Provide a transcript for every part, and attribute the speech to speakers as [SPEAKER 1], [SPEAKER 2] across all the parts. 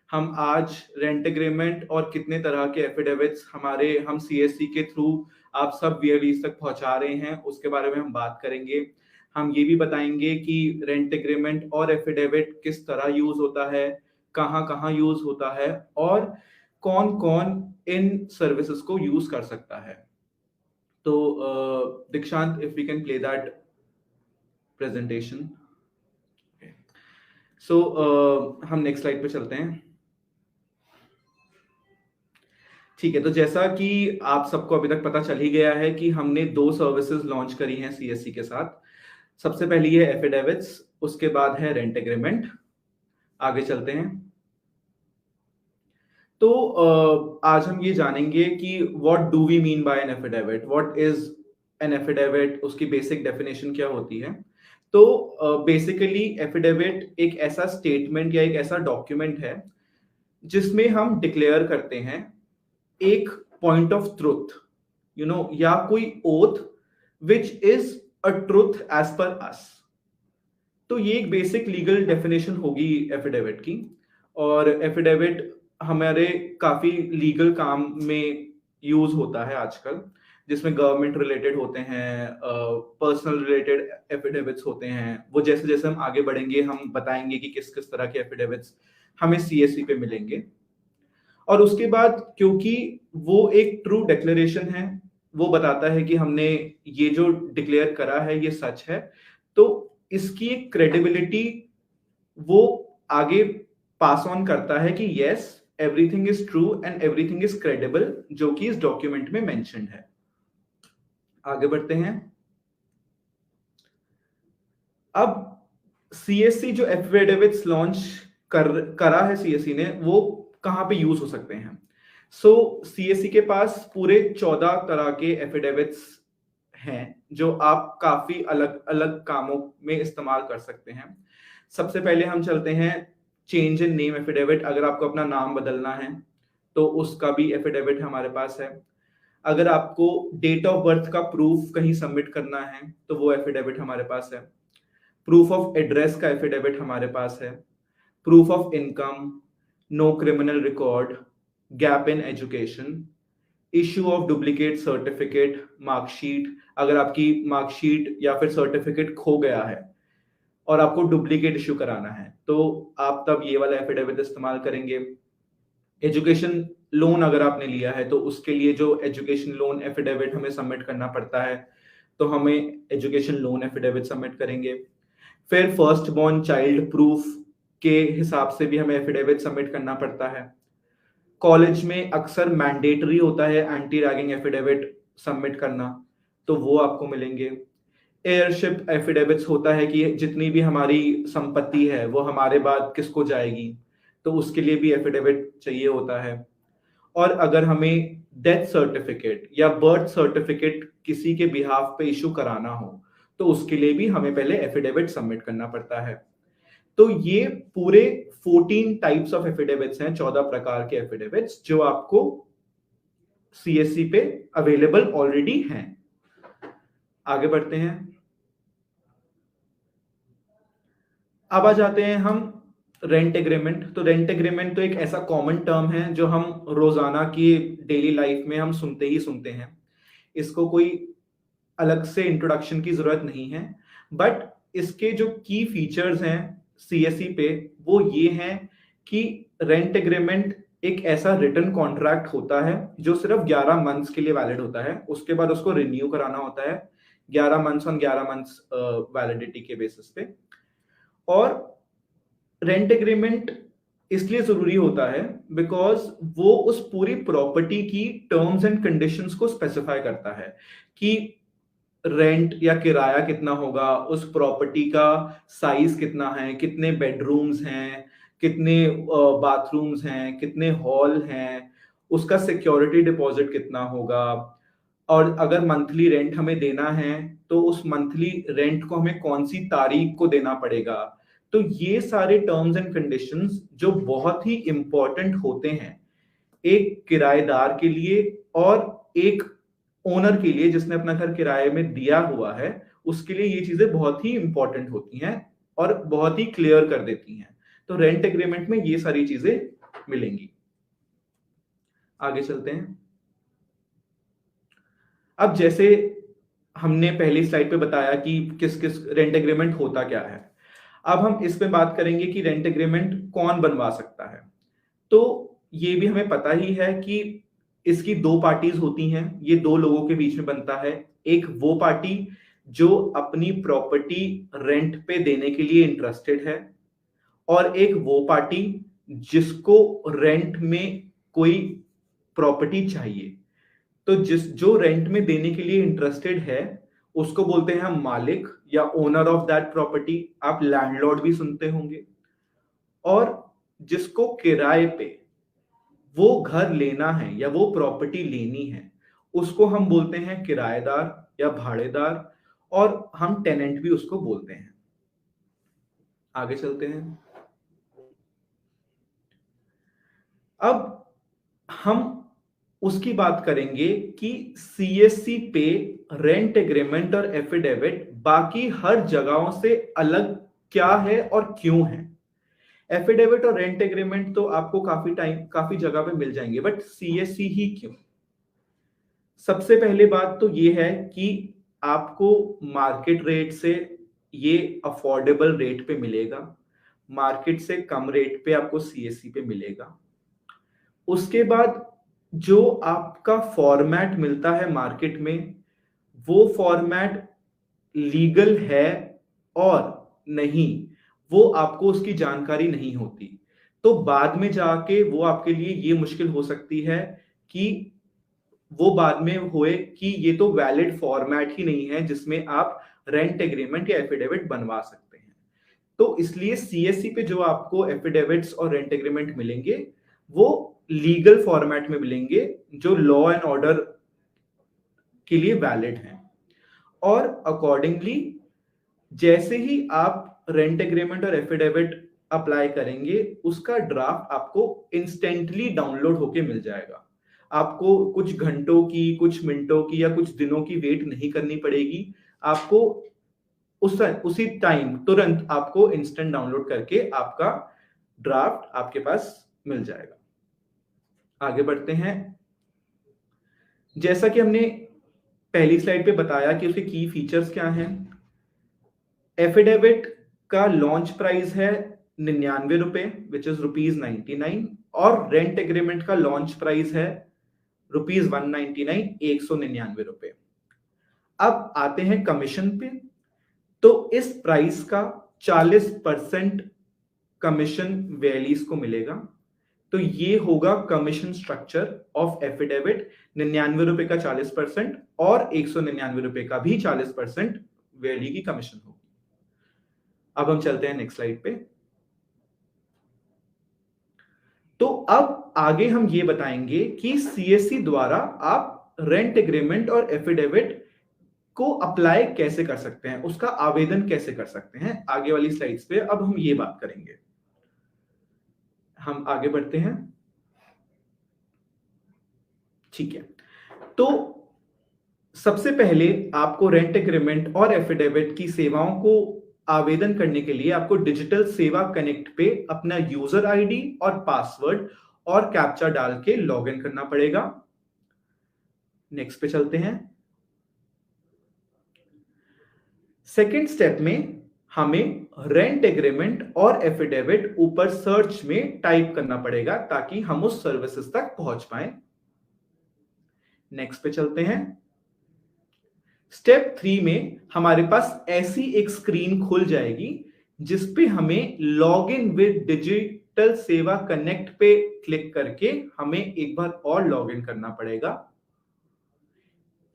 [SPEAKER 1] हम आज rent agreement और कितने तरह के एफिडेविट्स हम सीएससी के थ्रू आप सब वीएवीज तक पहुंचा रहे हैं, उसके बारे में हम बात करेंगे। हम ये भी बताएंगे कि रेंट एग्रीमेंट और एफिडेविट किस तरह यूज होता है, कहाँ कहाँ यूज होता है और कौन कौन इन सर्विसेज को यूज कर सकता है। तो Dikshant, if we can play that presentation. सो हम नेक्स्ट स्लाइड पे चलते हैं। ठीक है, तो जैसा कि आप सबको अभी तक पता चल ही गया है कि हमने 2 सर्विसेज लॉन्च करी हैं सीएससी के साथ। सबसे पहली है एफिडेविट्स, उसके बाद है रेंट एग्रीमेंट। आगे चलते हैं। तो आज हम ये जानेंगे कि what do we mean by an affidavit, what is an affidavit, उसकी बेसिक डेफिनेशन क्या होती है। तो बेसिकली एफिडेविट एक ऐसा स्टेटमेंट या एक ऐसा डॉक्यूमेंट है जिसमें हम डिक्लेयर करते हैं एक पॉइंट ऑफ ट्रुथ, या कोई oath which is a truth as per us. तो ये एक बेसिक लीगल डेफिनेशन होगी एफिडेविट की। और एफिडेविट हमारे काफी लीगल काम में यूज होता है आजकल, जिसमें गवर्नमेंट रिलेटेड होते हैं, पर्सनल रिलेटेड एफिडेविट्स होते हैं। वो जैसे जैसे हम आगे बढ़ेंगे हम बताएंगे कि किस किस तरह के एफिडेविट्स हमें सीएससी पे मिलेंगे। और उसके बाद क्योंकि वो एक ट्रू डिक्लेरेशन है, वो बताता है कि हमने ये जो डिक्लेयर करा है ये सच है, तो इसकी एक क्रेडिबिलिटी वो आगे पास ऑन करता है कि yes, everything is true and everything is credible, जो कि इस डॉक्यूमेंट में मेंशन्ड है। आगे बढ़ते हैं। अब सीएससी जो एफिडेविट्स लॉन्च करा है सीएससी ने, वो कहां पे यूज हो सकते हैं। सो सीएससी के पास पूरे 14 तरह के एफिडेविट्स हैं जो आप काफी अलग अलग कामों में इस्तेमाल कर सकते हैं। सबसे पहले हम चलते हैं चेंज इन नेम एफिडेविट। अगर आपको अपना नाम बदलना है तो उसका भी एफिडेविट हमारे पास है। अगर आपको डेट ऑफ बर्थ का प्रूफ कहीं सबमिट करना है तो वो एफिडेविट हमारे पास है। प्रूफ ऑफ एड्रेस का एफिडेविट हमारे पास है। Proof of income, no criminal record, gap in education, issue of duplicate certificate, marksheet. अगर आपकी मार्कशीट या फिर सर्टिफिकेट खो गया है और आपको डुप्लीकेट इश्यू कराना है तो आप तब ये वाला एफिडेविट इस्तेमाल करेंगे। एजुकेशन लोन अगर आपने लिया है तो उसके लिए जो एजुकेशन लोन एफिडेविट हमें सबमिट करना पड़ता है, तो हमें एजुकेशन लोन एफिडेविट सबमिट करेंगे। फिर फर्स्ट बॉर्न चाइल्ड प्रूफ के हिसाब से भी हमें एफिडेविट सबमिट करना पड़ता है। कॉलेज में अक्सर मैंडेटरी होता है एंटी रैगिंग एफिडेविट सबमिट करना, तो वो आपको मिलेंगे। एयरशिप एफिडेविट्स होता है कि जितनी भी हमारी संपत्ति है वो हमारे बाद किसको जाएगी, तो उसके लिए भी एफिडेविट चाहिए होता है। और अगर हमें डेथ सर्टिफिकेट या बर्थ सर्टिफिकेट किसी के बिहाफ पे इशू कराना हो तो उसके लिए भी हमें पहले एफिडेविट सबमिट करना पड़ता है। तो ये पूरे 14 टाइप्स ऑफ एफिडेविट्स हैं, 14 प्रकार के एफिडेविट्स जो आपको सीएससी पे अवेलेबल ऑलरेडी हैं। आगे बढ़ते हैं। अब आ जाते हैं हम रेंट एग्रीमेंट। तो रेंट एग्रीमेंट तो एक ऐसा कॉमन टर्म है जो हम रोजाना की डेली लाइफ में हम सुनते ही सुनते हैं। इसको कोई अलग से इंट्रोडक्शन की जरूरत नहीं है, बट इसके जो की फीचर्स हैं सीएससी पे वो ये हैं कि रेंट एग्रीमेंट एक ऐसा रिटन कॉन्ट्रैक्ट होता है जो सिर्फ 11 मंथ्स के लिए वैलिड होता है। उसके बाद उसको रिन्यू कराना होता है 11 मंथ्स ऑन 11 मंथ्स वैलिडिटी के बेसिस पे। और रेंट एग्रीमेंट इसलिए जरूरी होता है बिकॉज वो उस पूरी प्रॉपर्टी की टर्म्स एंड कंडीशंस को स्पेसिफाई करता है कि रेंट या किराया कितना होगा, उस प्रॉपर्टी का साइज कितना है, कितने बेडरूम्स हैं, कितने बाथरूम्स हैं, कितने हॉल हैं, उसका सिक्योरिटी डिपॉजिट कितना होगा, और अगर मंथली रेंट हमें देना है तो उस मंथली रेंट को हमें कौन सी तारीख को देना पड़ेगा। तो ये सारे टर्म्स एंड कंडीशंस जो बहुत ही इंपॉर्टेंट होते हैं एक किराएदार के लिए और एक ओनर के लिए जिसने अपना घर किराए में दिया हुआ है, उसके लिए ये चीजें बहुत ही इंपॉर्टेंट होती हैं और बहुत ही क्लियर कर देती हैं। तो रेंट एग्रीमेंट में ये सारी चीजें मिलेंगी। आगे चलते हैं। अब जैसे हमने पहली स्लाइड पे बताया कि किस किस रेंट एग्रीमेंट होता क्या है, अब हम इस पे बात करेंगे कि रेंट एग्रीमेंट कौन बनवा सकता है। तो ये भी हमें पता ही है कि इसकी दो पार्टीज होती हैं, ये दो लोगों के बीच में बनता है। एक वो पार्टी जो अपनी प्रॉपर्टी रेंट पे देने के लिए इंटरेस्टेड है, और एक वो पार्टी जिसको रेंट में कोई प्रॉपर्टी चाहिए। तो जो रेंट में देने के लिए इंटरेस्टेड है उसको बोलते हैं हम मालिक या ओनर ऑफ दैट प्रॉपर्टी, आप लैंडलॉर्ड भी सुनते होंगे। और जिसको किराए पे वो घर लेना है या वो प्रॉपर्टी लेनी है उसको हम बोलते हैं किराएदार या भाड़ेदार, और हम टेनेंट भी उसको बोलते हैं। आगे चलते हैं। अब हम उसकी बात करेंगे कि सीएससी पे रेंट एग्रीमेंट और एफिडेविट बाकी हर जगहों से अलग क्या है और क्यों है। एफिडेविट और रेंट एग्रीमेंट तो आपको काफी जगह पे मिल जाएंगे, बट सीएससी ही क्यों? सबसे पहले बात तो ये है कि आपको मार्केट रेट से ये अफोर्डेबल रेट पे मिलेगा, मार्केट से कम रेट पे आपको सीएससी पे मिलेगा। उसके बाद जो आपका फॉर्मेट मिलता है मार्केट में, वो फॉर्मेट लीगल है और नहीं, वो आपको उसकी जानकारी नहीं होती। तो बाद में जाके वो आपके लिए ये मुश्किल हो सकती है कि वो बाद में होए कि ये तो वैलिड फॉर्मेट ही नहीं है जिसमें आप रेंट एग्रीमेंट या एफिडेविट बनवा सकते हैं। तो इसलिए सीएससी पे जो आपको एफिडेविट्स और रेंट एग्रीमेंट मिलेंगे वो लीगल फॉर्मेट में मिलेंगे, जो लॉ एंड ऑर्डर के लिए वैलिड हैं। और अकॉर्डिंगली जैसे ही आप रेंट एग्रीमेंट और एफिडेविट अप्लाई करेंगे उसका ड्राफ्ट आपको इंस्टेंटली डाउनलोड होके मिल जाएगा। आपको कुछ घंटों की, कुछ मिनटों की या कुछ दिनों की वेट नहीं करनी पड़ेगी। आपको उसी टाइम तुरंत आपको इंस्टेंट डाउनलोड करके आपका ड्राफ्ट आपके पास मिल जाएगा। आगे बढ़ते हैं। जैसा कि हमने पहली स्लाइड पे बताया कि उसके की फीचर्स क्या हैं। एफिडेविट का लॉन्च प्राइस है 99 रुपए, विच इज ₹99, और रेंट एग्रीमेंट का लॉन्च प्राइस है ₹199, 199 रुपए। अब आते हैं कमीशन पे। तो इस प्राइस का 40% कमीशन वैलीज को मिलेगा। तो ये होगा कमीशन स्ट्रक्चर ऑफ एफिडेविट। 99 रुपए का 40% और 199 रुपए का भी 40% वैली की कमीशन होगी। अब हम चलते हैं नेक्स्ट स्लाइड पे। तो अब आगे हम ये बताएंगे कि सीएससी द्वारा आप रेंट एग्रीमेंट और एफिडेविट को अप्लाई कैसे कर सकते हैं, उसका आवेदन कैसे कर सकते हैं। आगे वाली स्लाइड्स पे अब हम ये बात करेंगे। हम आगे बढ़ते हैं। ठीक है, तो सबसे पहले आपको रेंट एग्रीमेंट और एफिडेविट की सेवाओं को आवेदन करने के लिए आपको डिजिटल सेवा कनेक्ट पे अपना यूजर आईडी और पासवर्ड और कैप्चा डाल के लॉगिन करना पड़ेगा। नेक्स्ट पे चलते हैं। सेकेंड स्टेप में हमें रेंट एग्रीमेंट और एफिडेविट ऊपर सर्च में टाइप करना पड़ेगा ताकि हम उस सर्विसेज तक पहुंच पाए। नेक्स्ट पे चलते हैं। स्टेप 3 में हमारे पास ऐसी एक स्क्रीन खुल जाएगी जिसपे हमें लॉग इन विद डिजिटल सेवा कनेक्ट पे क्लिक करके हमें एक बार और लॉग इन करना पड़ेगा।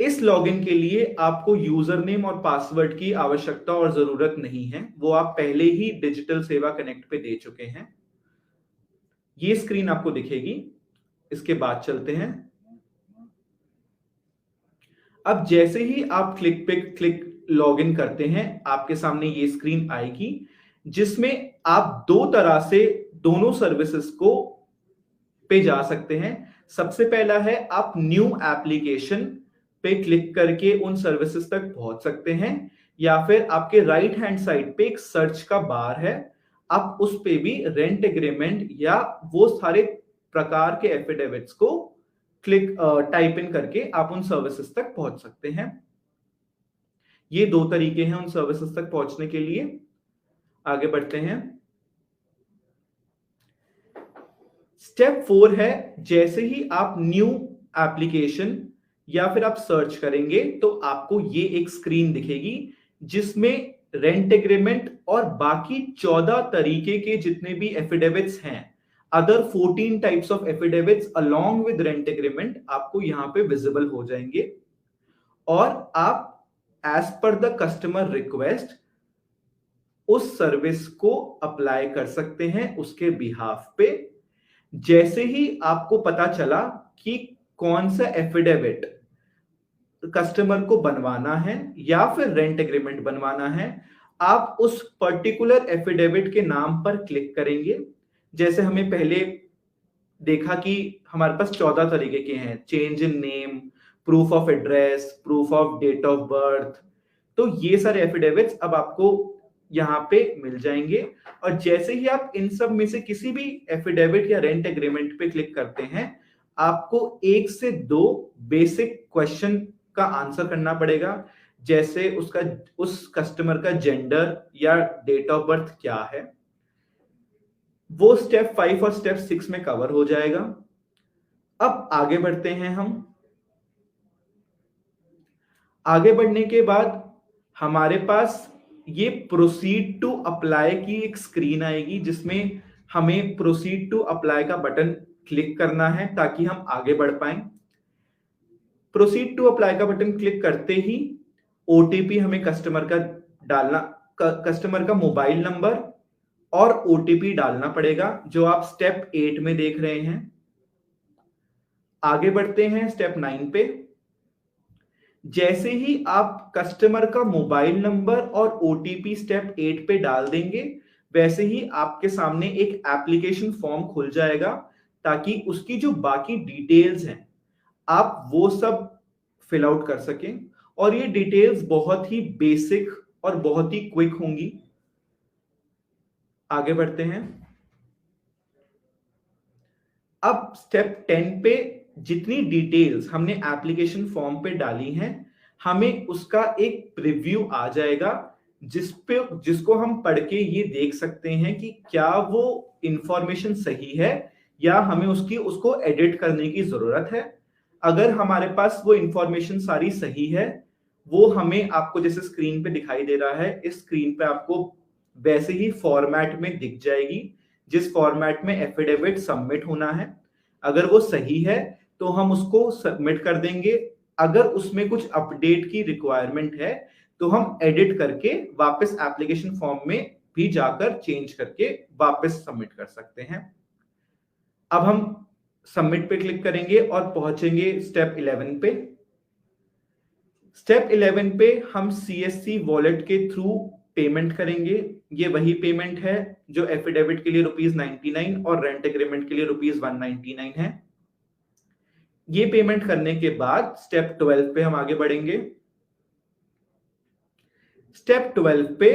[SPEAKER 1] इस लॉगिन के लिए आपको यूजर नेम और पासवर्ड की आवश्यकता और जरूरत नहीं है, वो आप पहले ही डिजिटल सेवा कनेक्ट पे दे चुके हैं। ये स्क्रीन आपको दिखेगी। इसके बाद चलते हैं। अब जैसे ही आप क्लिक लॉगिन करते हैं आपके सामने ये स्क्रीन आएगी जिसमें आप दो तरह से दोनों सर्विसेज को पे जा सकते हैं। सबसे पहला है आप न्यू एप्लीकेशन पे क्लिक करके उन सर्विसेज तक पहुंच सकते हैं, या फिर आपके राइट हैंड साइड पे एक सर्च का बार है, आप उस पे भी रेंट एग्रीमेंट या वो सारे प्रकार के एफिडेविट्स को टाइप इन करके आप उन सर्विसेज तक पहुंच सकते हैं। ये 2 तरीके हैं उन सर्विसेज तक पहुंचने के लिए। आगे बढ़ते हैं। स्टेप 4 है, जैसे ही आप न्यू एप्लीकेशन या फिर आप सर्च करेंगे तो आपको ये एक स्क्रीन दिखेगी जिसमें रेंट एग्रीमेंट और बाकी 14 तरीके के जितने भी एफिडेविट्स हैं, other 14 types of affidavits along with rent agreement आपको यहां पे विजिबल हो जाएंगे और आप as per the customer request उस सर्विस को अप्लाई कर सकते हैं उसके बिहाफ पे। जैसे ही आपको पता चला कि कौन सा एफिडेविट कस्टमर को बनवाना है या फिर रेंट एग्रीमेंट बनवाना है, आप उस पर्टिकुलर एफिडेविट के नाम पर क्लिक करेंगे। जैसे हमें पहले देखा कि हमारे पास 14 तरीके के हैं, change in name, proof of address, proof of date of birth. तो ये सारे एफिडेविट्स अब आपको यहां पे मिल जाएंगे और जैसे ही आप इन सब में से किसी भी एफिडेविट या रेंट एग्रीमेंट पे क्लिक करते हैं, आपको 1 से 2 बेसिक क्वेश्चन का आंसर करना पड़ेगा। जैसे उस कस्टमर का जेंडर या डेट ऑफ बर्थ क्या है, वो स्टेप 5 और स्टेप 6 में कवर हो जाएगा। अब आगे बढ़ते हैं हम। आगे बढ़ने के बाद हमारे पास ये प्रोसीड टू अप्लाई की एक स्क्रीन आएगी जिसमें हमें प्रोसीड टू अप्लाई का बटन क्लिक करना है ताकि हम आगे बढ़ पाएं। प्रोसीड टू अप्लाई का बटन क्लिक करते ही ओटीपी हमें कस्टमर का मोबाइल नंबर और ओटीपी डालना पड़ेगा, जो आप स्टेप 8 में देख रहे हैं। आगे बढ़ते हैं स्टेप 9 पे। जैसे ही आप कस्टमर का मोबाइल नंबर और ओटीपी स्टेप 8 पे डाल देंगे, वैसे ही आपके सामने एक एप्लीकेशन फॉर्म खुल जाएगा ताकि उसकी जो बाकी डिटेल्स हैं आप वो सब फिल आउट कर सकें। और ये डिटेल्स बहुत ही बेसिक और बहुत ही क्विक होंगी। आगे बढ़ते हैं। अब स्टेप 10 पे जितनी डिटेल्स हमने एप्लीकेशन फॉर्म पे डाली हैं, हमें उसका एक प्रीव्यू आ जाएगा जिसको हम पढ़ के ये देख सकते हैं कि क्या वो इंफॉर्मेशन सही है या हमें उसको एडिट करने की जरूरत है। अगर हमारे पास वो इंफॉर्मेशन सारी सही है, वो हमें आपको जैसे स्क्रीन पे दिखाई दे रहा है, इस स्क्रीन पे आपको वैसे ही फॉर्मेट में दिख जाएगी जिस फॉर्मेट में एफिडेविट सबमिट होना है। अगर वो सही है तो हम उसको सबमिट कर देंगे। अगर उसमें कुछ अपडेट की रिक्वायरमेंट है तो हम एडिट करके वापस एप्लीकेशन फॉर्म में भी जाकर चेंज करके वापस सबमिट कर सकते हैं। अब हम सबमिट पे क्लिक करेंगे और पहुंचेंगे स्टेप 11 पे। स्टेप 11 पे हम CSC वॉलेट के थ्रू पेमेंट करेंगे। ये वही पेमेंट है जो एफिडेविट के लिए ₹99 और रेंट एग्रीमेंट के लिए ₹199 है। ये पेमेंट करने के बाद स्टेप 12 पे हम आगे बढ़ेंगे। स्टेप 12 पे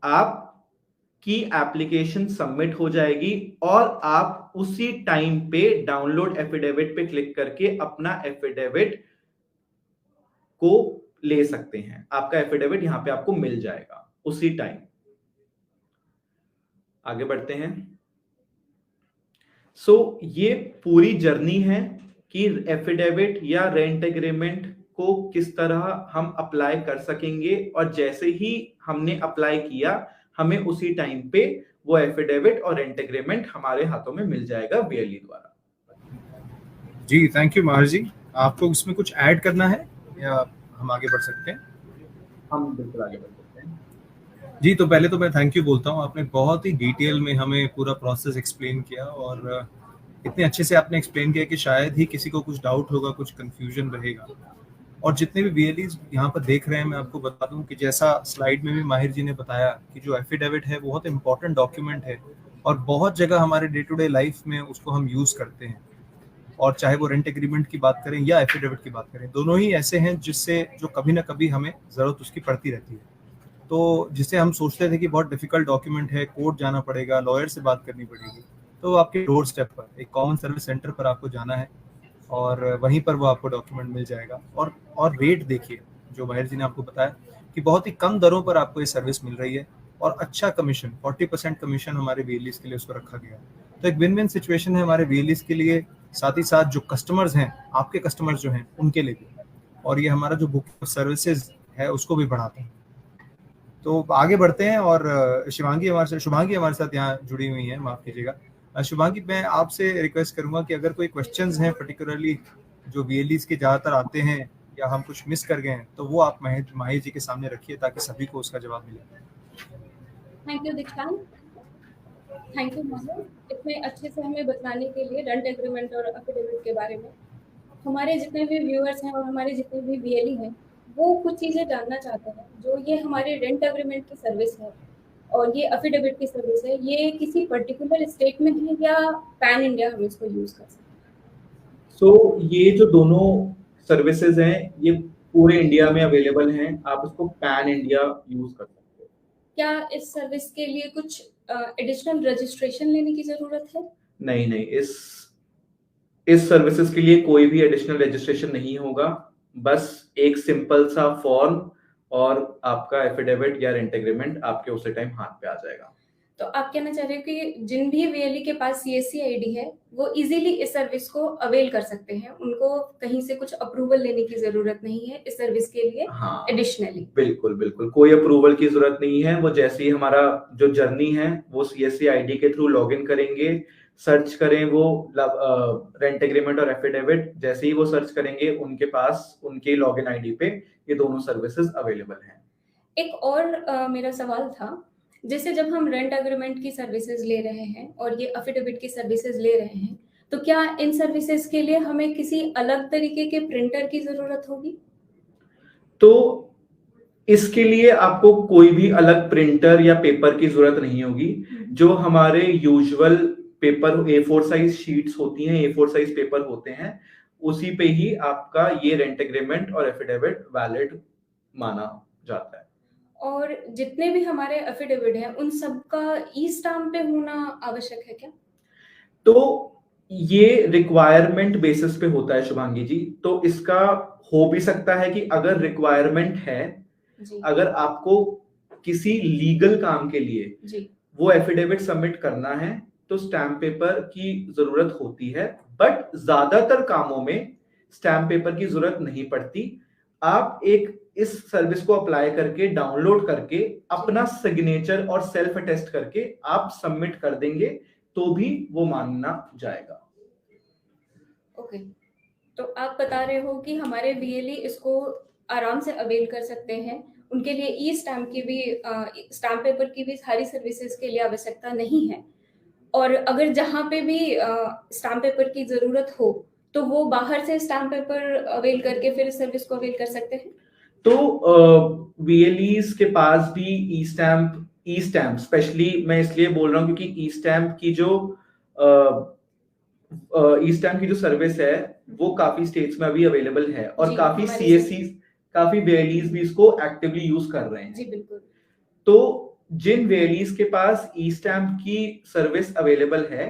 [SPEAKER 1] आपकी एप्लीकेशन सबमिट हो जाएगी और आप उसी टाइम पे डाउनलोड एफिडेविट पे क्लिक करके अपना एफिडेविट को ले सकते हैं। आपका एफिडेविट यहां पे आपको मिल जाएगा उसी टाइम। आगे बढ़ते हैं। ये पूरी जर्नी है कि एफिडेविट या रेंट एग्रीमेंट को किस तरह हम अप्लाई कर सकेंगे और जैसे ही हमने अप्लाई किया, हमें उसी टाइम पे वो एफिडेविट और रेंट एग्रीमेंट हमारे हाथों में मिल जाएगा बीएलई द्वारा।
[SPEAKER 2] जी, थैंक यू माहर जी। आपको इसमें कुछ ऐड करना है या हम आगे बढ़ सकते हैं?
[SPEAKER 1] हम बिल्कुल आगे बढ़ सकते हैं।
[SPEAKER 2] जी, तो पहले तो मैं थैंक यू बोलता हूँ। आपने बहुत ही डिटेल में हमें पूरा प्रोसेस एक्सप्लेन किया और इतने अच्छे से आपने एक्सप्लेन किया कि शायद ही किसी को कुछ डाउट होगा, कुछ कंफ्यूजन रहेगा। और जितने भी बीएलईज यहाँ पर देख रहे हैं, मैं आपको बता दूं कि जैसा स्लाइड में भी माहिर जी ने बताया कि जो एफिडेविट है बहुत इंपॉर्टेंट डॉक्यूमेंट है और बहुत जगह हमारे डे टू डे लाइफ में उसको हम यूज़ करते हैं। और चाहे वो रेंट एग्रीमेंट की बात करें या एफिडेविट की बात करें, दोनों ही ऐसे हैं जिससे जो कभी ना कभी हमें ज़रूरत उसकी पड़ती रहती है। तो जिससे हम सोचते थे कि बहुत डिफिकल्ट डॉक्यूमेंट है, कोर्ट जाना पड़ेगा, लॉयर से बात करनी पड़ेगी, तो आपके डोर स्टेप पर एक कॉमन सर्विस सेंटर पर आपको जाना है और वहीं पर वो आपको डॉक्यूमेंट मिल जाएगा। और रेट देखिए, जो माहिर जी ने आपको बताया कि बहुत ही कम दरों पर आपको ये सर्विस मिल रही है और अच्छा कमीशन, 40% कमीशन हमारे वीएलईज के लिए उसको रखा गया है। तो एक विन विन सिचुएशन है हमारे वीएलईज के लिए, साथ ही साथ जो कस्टमर्स हैं, आपके कस्टमर्स जो हैं उनके लिए भी, और ये हमारा जो बुक सर्विसेज है उसको भी बढ़ाते हैं। तो आगे बढ़ते हैं और शुभांगी हमारे साथ यहाँ जुड़ी हुई हैं, माफ कीजिएगा। शुभांगी, मैं आपसे रिक्वेस्ट करूंगा कि अगर कोई क्वेश्चंस हैं पर्टिकुलरली जो वीएलईज के ज्यादातर आते हैं या हम कुछ मिस कर गए हैं, तो वो आप माहिर जी के सामने रखिए ताकि सभी को उसका जवाब मिले।
[SPEAKER 3] थैंक यू दीक्षांत, थैंक यू माहिर, इतने अच्छे से हमें बताने के लिए रेंट एग्रीमेंट और एफिडेविट के बारे में। हमारे जितने भी व्यूअर्स हैं और हमारे जितने भी वीएलई हैं वो कुछ चीज़ें जानना चाहते हैं। जो ये हमारे रेंट एग्रीमेंट की सर्विस है और ये एफिडेविट की सर्विस है, ये किसी पर्टिकुलर स्टेट में है या पैन इंडिया हम इसको यूज़ कर सकते हैं?
[SPEAKER 1] सो ये जो दोनों सर्विसेज हैं ये पूरे इंडिया में अवेलेबल हैं, आप इसको पैन इंडिया यूज कर सकते हो।
[SPEAKER 3] क्या इस सर्विस के लिए कुछ एडिशनल रजिस्ट्रेशन लेने की जरूरत है?
[SPEAKER 1] नहीं, इस सर्विसेज के लिए कोई भी एडिशनल रजिस्ट्रेशन नहीं होगा, बस एक सिंपल सा फॉर्म और आपका एफिडेविट या रेंट एग्रीमेंट आपके उसी टाइम हाथ पे आ जाएगा।
[SPEAKER 3] तो आप कहना चाह रहे हो कि जिन भी वीएलई के पास सीएससी आईडी है वो इजीली इस सर्विस को अवेल कर सकते हैं, उनको कहीं से कुछ अप्रूवल लेने की जरूरत नहीं है इस सर्विस के लिए।
[SPEAKER 1] हाँ,
[SPEAKER 3] एडिशनली
[SPEAKER 1] बिल्कुल कोई अप्रूवल की जरूरत नहीं है। वो जैसे ही हमारा जो जर्नी है वो सीएससी आईडी के थ्रू लॉगिन करेंगे, सर्च करें वो रेंट एग्रीमेंट और एफिडेविट, जैसे ही वो सर्च करेंगे उनके पास उनके लॉगिन आईडी पे ये दोनों सर्विसेज अवेलेबल हैं।
[SPEAKER 3] एक और मेरा सवाल था, जैसे जब हम रेंट एग्रीमेंट की सर्विसेज ले रहे हैं और ये एफिडेविट की सर्विसेज ले रहे हैं, तो क्या इन सर्विसेज के लिए हमें किसी अलग तरीके के प्रिंटर की जरूरत होगी?
[SPEAKER 1] तो इसके लिए आपको कोई भी अलग प्रिंटर या पेपर की जरूरत नहीं होगी। जो हमारे usual paper A4 size sheets होती हैं, A4 साइज पेपर होते हैं, उसी पे ही आपका ये रेंट एग्रीमेंट और एफिडेविट वैलिड माना जाता है।
[SPEAKER 3] और जितने भी हमारे एफिडेविट हैं उन सब का ई स्टैम्प पे होना आवश्यक है क्या?
[SPEAKER 1] तो ये रिक्वायरमेंट बेसिस पे होता है शुभांगी जी। तो इसका हो भी सकता है कि अगर रिक्वायरमेंट है
[SPEAKER 3] जी।
[SPEAKER 1] अगर आपको किसी लीगल काम के लिए
[SPEAKER 3] जी।
[SPEAKER 1] वो एफिडेविट सबमिट करना है तो स्टैम्प पेपर की जरूरत होती है, बट ज्यादातर कामों में स्टैम्प पेपर की जरूरत नहीं पड़ती। आप एक इस सर्विस को अप्लाई करके डाउनलोड करके अपना सिग्नेचर और सेल्फ अटेस्ट करके आप सबमिट कर देंगे तो भी वो मानना जाएगा।
[SPEAKER 3] ओके, तो आप बता रहे हो कि हमारे वीएलई इसको आराम से अवेल कर सकते हैं, उनके लिए ई स्टैम्प की भी स्टैम्प पेपर की भी सारी सर्विसेज के लिए आवश्यकता नहीं है। और अगर जहाँ पे भी स्टैम्प पेपर की जरूरत हो तो वो बाहर से स्टैम्प पेपर अवेल करके फिर सर्विस को अवेल कर सकते हैं।
[SPEAKER 1] तो वीएलईज के पास भी ई स्टैम्प स्पेशली मैं इसलिए बोल रहा हूँ क्योंकि ई स्टैम्प की जो सर्विस है वो काफी स्टेट्स में अभी अवेलेबल है और काफी सीएससी, काफी वीएलईज भी इसको एक्टिवली यूज कर रहे हैं।
[SPEAKER 3] जी बिल्कुल।
[SPEAKER 1] तो जिन वीएलईज के पास ई स्टैम्प की सर्विस अवेलेबल है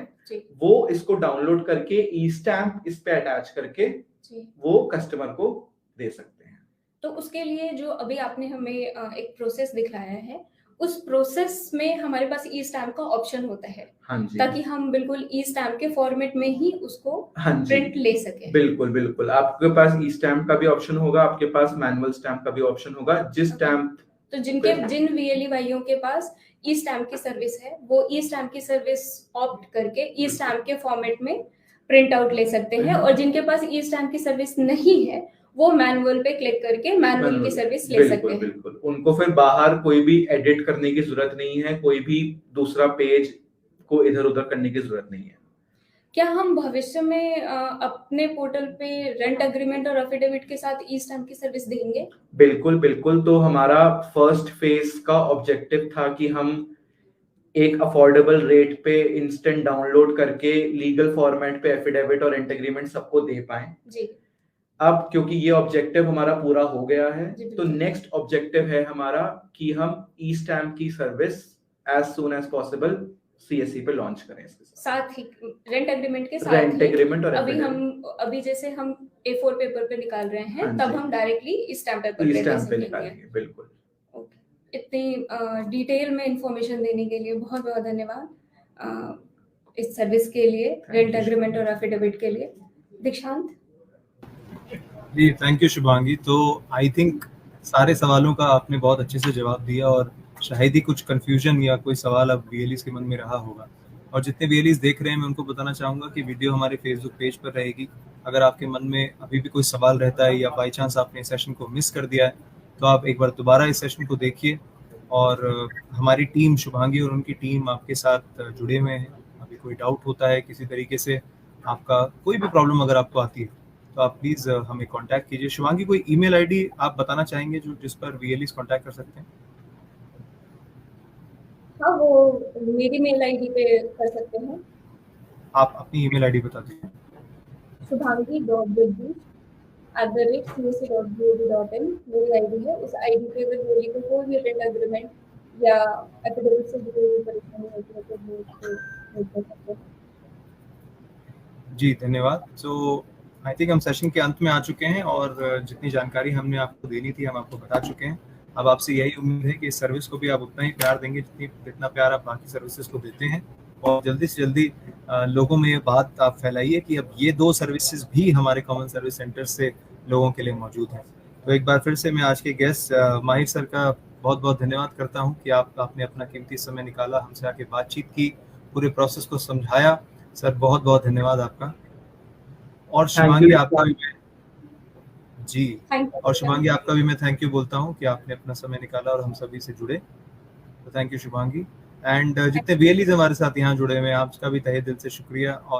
[SPEAKER 1] वो इसको डाउनलोड करके ई स्टैम्प इस पे अटैच करके वो कस्टमर को दे सकते हैं।
[SPEAKER 3] तो उसके लिए जो अभी आपने हमें एक प्रोसेस दिखाया है, उस प्रोसेस में हमारे पास ई स्टैम्प का ऑप्शन होता है।
[SPEAKER 1] हाँ जी।
[SPEAKER 3] ताकि हम बिल्कुल ई स्टैम्प के फॉर्मेट में ही उसको प्रिंट ले सके।
[SPEAKER 1] बिल्कुल आपके पास ई स्टैम्प का भी ऑप्शन होगा, आपके पास मैनुअल स्टैम्प का भी ऑप्शन होगा। जिस स्टैम्प
[SPEAKER 3] तो जिन वीएलई भाइयों के पास ई स्टैम्प की सर्विस है वो ई स्टैम्प की सर्विस ऑप्ट करके ई स्टैम्प के फॉर्मेट में प्रिंट आउट ले सकते हैं, और जिनके पास ई स्टैम्प की सर्विस नहीं है वो मैनुअल पे क्लिक करके मैनुअल की सर्विस ले सकते हैं।
[SPEAKER 1] बिल्कुल उनको फिर बाहर कोई भी एडिट करने की जरूरत नहीं है, कोई भी दूसरा पेज को इधर उधर करने की जरूरत नहीं है।
[SPEAKER 3] क्या हम भविष्य में अपने पोर्टल पे रेंट एग्रीमेंट और एफिडेविट के साथ ई स्टैम्प की सर्विस देंगे?
[SPEAKER 1] बिल्कुल। तो हमारा फर्स्ट फेज का ऑब्जेक्टिव था कि हम एक अफोर्डेबल रेट पे इंस्टेंट डाउनलोड करके लीगल फॉर्मेट पे एफिडेविट और रेंट एग्रीमेंट सबको दे पाएं।
[SPEAKER 3] जी।
[SPEAKER 1] अब क्योंकि ये ऑब्जेक्टिव हमारा पूरा हो गया है तो नेक्स्ट ऑब्जेक्टिव है हमारा कि हम ई स्टैम्प की service as soon as possible CSC पे लॉन्च करें इसके साथ।
[SPEAKER 3] साथ ही रेंट एग्रीमेंट के साथ
[SPEAKER 1] रेंट
[SPEAKER 3] ही
[SPEAKER 1] एग्रीमेंट और
[SPEAKER 3] अभी जैसे हम A4 पेपर पे निकाल रहे हैं,
[SPEAKER 1] हाँ
[SPEAKER 3] तब
[SPEAKER 1] जी।
[SPEAKER 3] हम डायरेक्टली स्टैम्प पेपर पे
[SPEAKER 1] स्टैम्प पे
[SPEAKER 3] निकालेंगे।
[SPEAKER 1] निकालेंगे, बिल्कुल।
[SPEAKER 3] ओके, इतनी डिटेल में इंफॉर्मेशन देने के लिए बहुत बहुत धन्यवाद इस सर्विस के लिए, रेंट एग्रीमेंट और एफिडेविट के लिए। दीक्षांत।
[SPEAKER 2] जी थैंक यू शुभांगी। तो आई थिंक सारे सवालों का आपने बहुत अच्छे से जवाब दिया और शायद ही कुछ कंफ्यूजन या कोई सवाल अब वीएलईज के मन में रहा होगा। और जितने वीएलईज देख रहे हैं मैं उनको बताना चाहूँगा कि वीडियो हमारे फेसबुक पेज पर रहेगी। अगर आपके मन में अभी भी कोई सवाल रहता है या बाई चांस आपने इस सेशन को मिस कर दिया है तो आप एक बार दोबारा इस सेशन को देखिए। और हमारी टीम शुभांगी और उनकी टीम आपके साथ जुड़े हुए हैं। अभी कोई डाउट होता है किसी तरीके से, आपका कोई भी प्रॉब्लम अगर आपको आती है तो आप प्लीज़ हमें कांटेक्ट कीजिए। शिवांगी कोई ईमेल आईडी आप बताना चाहेंगे जो जिस पर वीएलईज कांटेक्ट कर सकते हैं?
[SPEAKER 3] हाँ, वो मेरी मेल आईडी पे कर सकते हैं।
[SPEAKER 2] आप अपनी ईमेल आईडी बता दीजिए।
[SPEAKER 3] shubhangi.jagdish@csc.gov.in मेरी आईडी है। उस आईडी पे अगर मेरी को कोई भी रेंट एग्रीमेंट या एफिडेविट से जुड़ी हुई परेशानी होती है तो वो उसको हेल्प कर सकते हैं।
[SPEAKER 2] जी धन्यवाद। सो आई थिंक हम सेशन के अंत में आ चुके हैं और जितनी जानकारी हमने आपको देनी थी हम आपको बता चुके हैं। अब आपसे यही उम्मीद है कि इस सर्विस को भी आप उतना ही प्यार देंगे जितना प्यार आप बाकी सर्विसेज को देते हैं। और जल्दी से जल्दी लोगों में ये बात आप फैलाइए कि अब ये 2 सर्विसेज भी हमारे कॉमन सर्विस सेंटर से लोगों के लिए मौजूद हैं। तो एक बार फिर से मैं आज के गेस्ट माहिर सर का बहुत बहुत धन्यवाद करता हूँ कि आपने अपना कीमती समय निकाला, हमसे आके बातचीत की, पूरे प्रोसेस को समझाया। सर बहुत बहुत धन्यवाद आपका। और शुभांगी आपका भी जी और शुभांगी आपका भी मैं थैंक यू बोलता हूँ कि आपने अपना समय निकाला और हम सभी से जुड़े। तो थैंक यू शुभांगी। एंड जितने वीएलईज हमारे साथ यहाँ जुड़े हुए हैं आपका भी तहे दिल से शुक्रिया। और